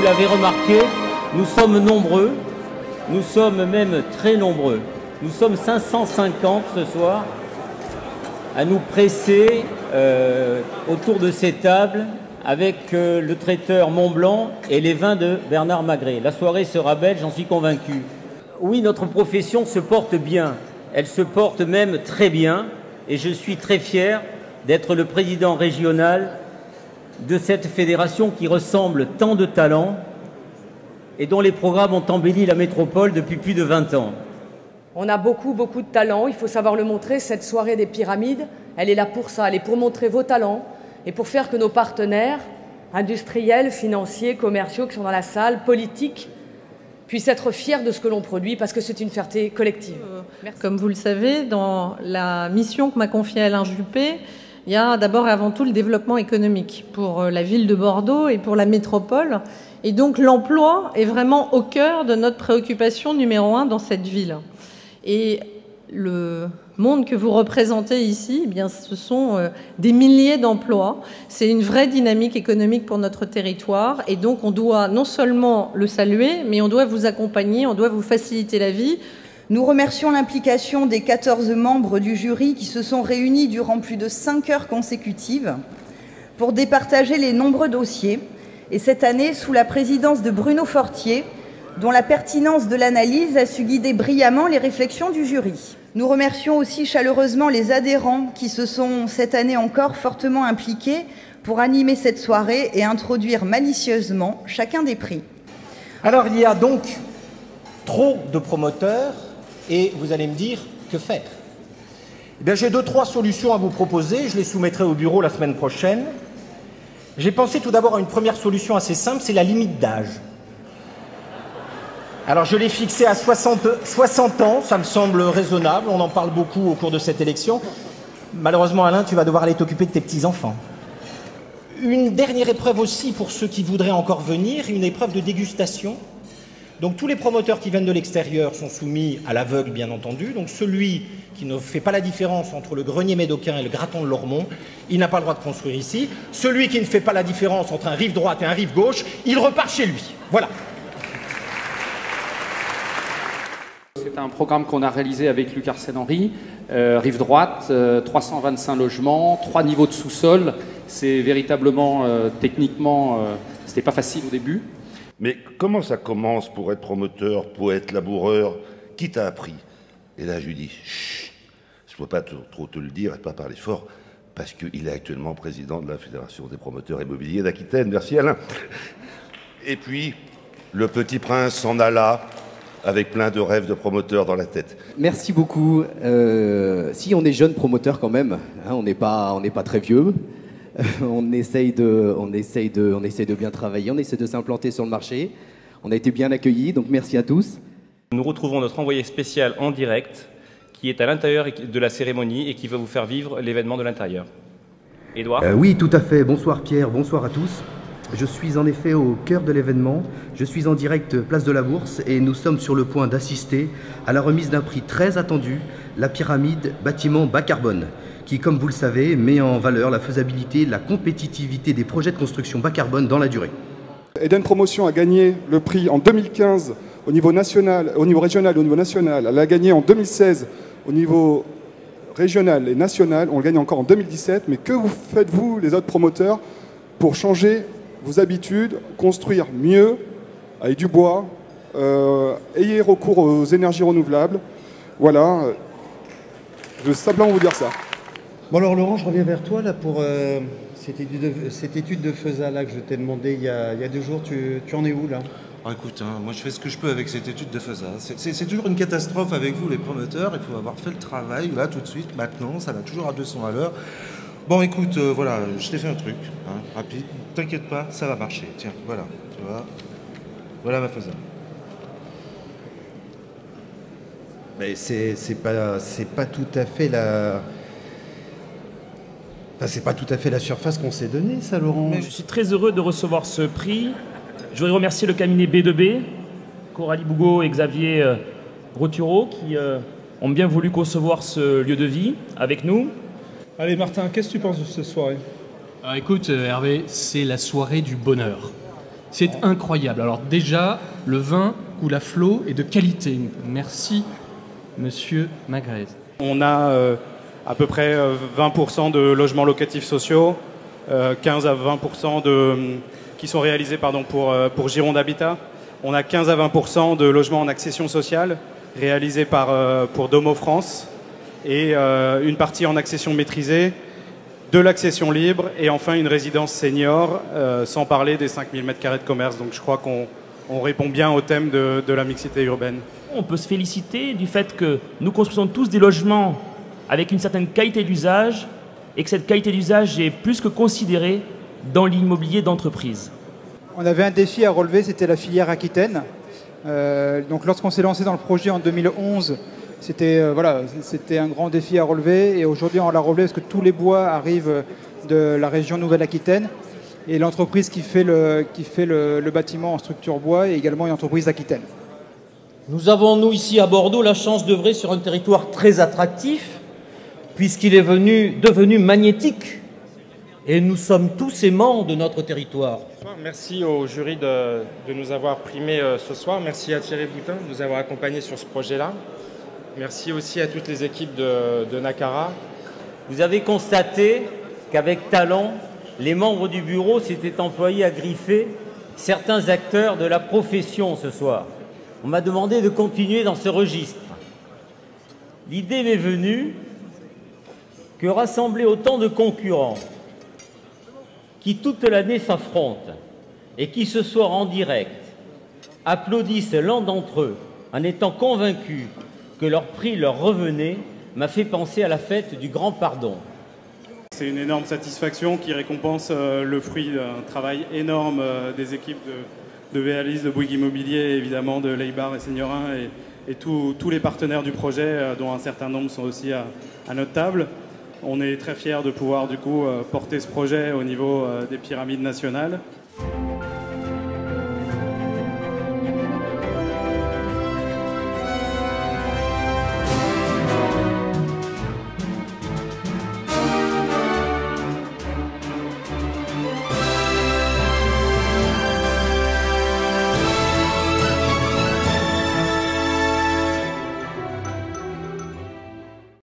vous l'avez remarqué, nous sommes nombreux, nous sommes même très nombreux. Nous sommes 550 ce soir à nous presser autour de ces tables avec le traiteur Montblanc et les vins de Bernard Magret. La soirée sera belle, j'en suis convaincu. Oui, notre profession se porte bien, elle se porte même très bien, et je suis très fier d'être le président régional de cette fédération qui ressemble tant de talents et dont les programmes ont embelli la métropole depuis plus de 20 ans. On a beaucoup de talents, il faut savoir le montrer. Cette soirée des pyramides, elle est là pour ça, elle est pour montrer vos talents et pour faire que nos partenaires industriels, financiers, commerciaux qui sont dans la salle, politiques, puissent être fiers de ce que l'on produit parce que c'est une fierté collective. Comme vous le savez, dans la mission que m'a confiée Alain Juppé, il y a d'abord et avant tout le développement économique pour la ville de Bordeaux et pour la métropole. Et donc l'emploi est vraiment au cœur de notre préoccupation numéro 1 dans cette ville. Et le monde que vous représentez ici, eh bien, ce sont des milliers d'emplois. C'est une vraie dynamique économique pour notre territoire. Et donc on doit non seulement le saluer, mais on doit vous accompagner, on doit vous faciliter la vie. Nous remercions l'implication des 14 membres du jury qui se sont réunis durant plus de 5 heures consécutives pour départager les nombreux dossiers. Et cette année, sous la présidence de Bruno Fortier, dont la pertinence de l'analyse a su guider brillamment les réflexions du jury. Nous remercions aussi chaleureusement les adhérents qui se sont, cette année encore, fortement impliqués pour animer cette soirée et introduire malicieusement chacun des prix. Alors, il y a donc trop de promoteurs et vous allez me dire, que faire? Eh bien, j'ai 2-3 solutions à vous proposer, je les soumettrai au bureau la semaine prochaine. J'ai pensé tout d'abord à une première solution assez simple, c'est la limite d'âge. Alors je l'ai fixé à 60 ans, ça me semble raisonnable, on en parle beaucoup au cours de cette élection. Malheureusement Alain, tu vas devoir aller t'occuper de tes petits-enfants. Une dernière épreuve aussi pour ceux qui voudraient encore venir, une épreuve de dégustation. Donc tous les promoteurs qui viennent de l'extérieur sont soumis à l'aveugle bien entendu. Donc celui qui ne fait pas la différence entre le grenier médocain et le graton de Lormont, il n'a pas le droit de construire ici. Celui qui ne fait pas la différence entre un rive droite et un rive gauche, il repart chez lui. Voilà. C'est un programme qu'on a réalisé avec Luc Arsène-Henri, rive droite, 325 logements, 3 niveaux de sous-sol. C'est véritablement, techniquement, c'était pas facile au début. Mais comment ça commence pour être promoteur, poète, laboureur? Qui t'a appris? Et là, je lui dis, chut, je ne peux pas trop te le dire et pas parler fort, parce qu'il est actuellement président de la Fédération des promoteurs immobiliers d'Aquitaine. Merci Alain. Et puis, le petit prince s'en alla avec plein de rêves de promoteurs dans la tête. Merci beaucoup. Si on est jeune promoteur quand même, hein, on n'est pas très vieux. On essaye de bien travailler, on essaie de s'implanter sur le marché. On a été bien accueillis, donc merci à tous. Nous retrouvons notre envoyé spécial en direct qui est à l'intérieur de la cérémonie et qui va vous faire vivre l'événement de l'intérieur. Édouard ? Oui, tout à fait. Bonsoir Pierre, bonsoir à tous. Je suis en effet au cœur de l'événement. Je suis en direct place de la Bourse et nous sommes sur le point d'assister à la remise d'un prix très attendu, la pyramide bâtiment bas carbone, qui, comme vous le savez, met en valeur la faisabilité, la compétitivité des projets de construction bas carbone dans la durée. Eden Promotion a gagné le prix en 2015 au niveau national, au niveau régional et au niveau national. Elle a gagné en 2016 au niveau régional et national. On le gagne encore en 2017. Mais que vous faites-vous, les autres promoteurs, pour changer vos habitudes, construire mieux, avec du bois, ayez recours aux énergies renouvelables. Voilà, je veux simplement vous dire ça. Bon alors Laurent, je reviens vers toi là pour cette étude de FESA là que je t'ai demandé il y a 2 jours. Tu en es où là? Écoute, moi je fais ce que je peux avec cette étude de FESA. C'est toujours une catastrophe avec vous les promoteurs, il faut avoir fait le travail là tout de suite, maintenant, ça va toujours à 200 à l'heure. Bon écoute, voilà, je t'ai fait un truc, hein, rapide, t'inquiète pas, ça va marcher, tiens, voilà, tu vois, voilà ma FESA. Mais c'est pas tout à fait la... Enfin, c'est pas tout à fait la surface qu'on s'est donnée, ça, Laurent. Mais je suis très heureux de recevoir ce prix. Je voudrais remercier le cabinet B2B, Coralie Bougot et Xavier Rotureau, qui ont bien voulu concevoir ce lieu de vie avec nous. Allez Martin, qu'est-ce que tu penses de cette soirée? Écoute Hervé, c'est la soirée du bonheur. C'est incroyable. Alors déjà, le vin coule à flot et de qualité. Merci, Monsieur Magrez. On a à peu près 20% de logements locatifs sociaux, 15 à 20% qui sont réalisés pour Gironde Habitat. On a 15 à 20% de logements en accession sociale réalisés pour Domo France et une partie en accession maîtrisée, de l'accession libre et enfin une résidence senior, sans parler des 5000 m² de commerce. Donc je crois qu'on répond bien au thème de la mixité urbaine. On peut se féliciter du fait que nous construisons tous des logements avec une certaine qualité d'usage et que cette qualité d'usage est plus que considérée dans l'immobilier d'entreprise. On avait un défi à relever, c'était la filière Aquitaine. Donc lorsqu'on s'est lancé dans le projet en 2011, c'était un grand défi à relever et aujourd'hui on l'a relevé parce que tous les bois arrivent de la région Nouvelle-Aquitaine et l'entreprise qui fait le bâtiment en structure bois est également une entreprise d'Aquitaine. Nous avons, nous, ici à Bordeaux, la chance d'œuvrer sur un territoire très attractif puisqu'il est devenu magnétique et nous sommes tous aimants de notre territoire. Merci au jury de nous avoir primés ce soir. Merci à Thierry Boutin de nous avoir accompagnés sur ce projet-là. Merci aussi à toutes les équipes de Nacara. Vous avez constaté qu'avec talent, les membres du bureau s'étaient employés à griffer certains acteurs de la profession ce soir. On m'a demandé de continuer dans ce registre. L'idée m'est venue que rassembler autant de concurrents qui toute l'année s'affrontent et qui ce soir en direct applaudissent l'un d'entre eux en étant convaincus que leur prix leur revenait, m'a fait penser à la fête du Grand Pardon. C'est une énorme satisfaction qui récompense le fruit d'un travail énorme des équipes de Véalis, de Bouygues Immobilier, évidemment de Leibar et Seignorin et tous les partenaires du projet, dont un certain nombre sont aussi à notre table. On est très fiers de pouvoir du coup porter ce projet au niveau des pyramides nationales.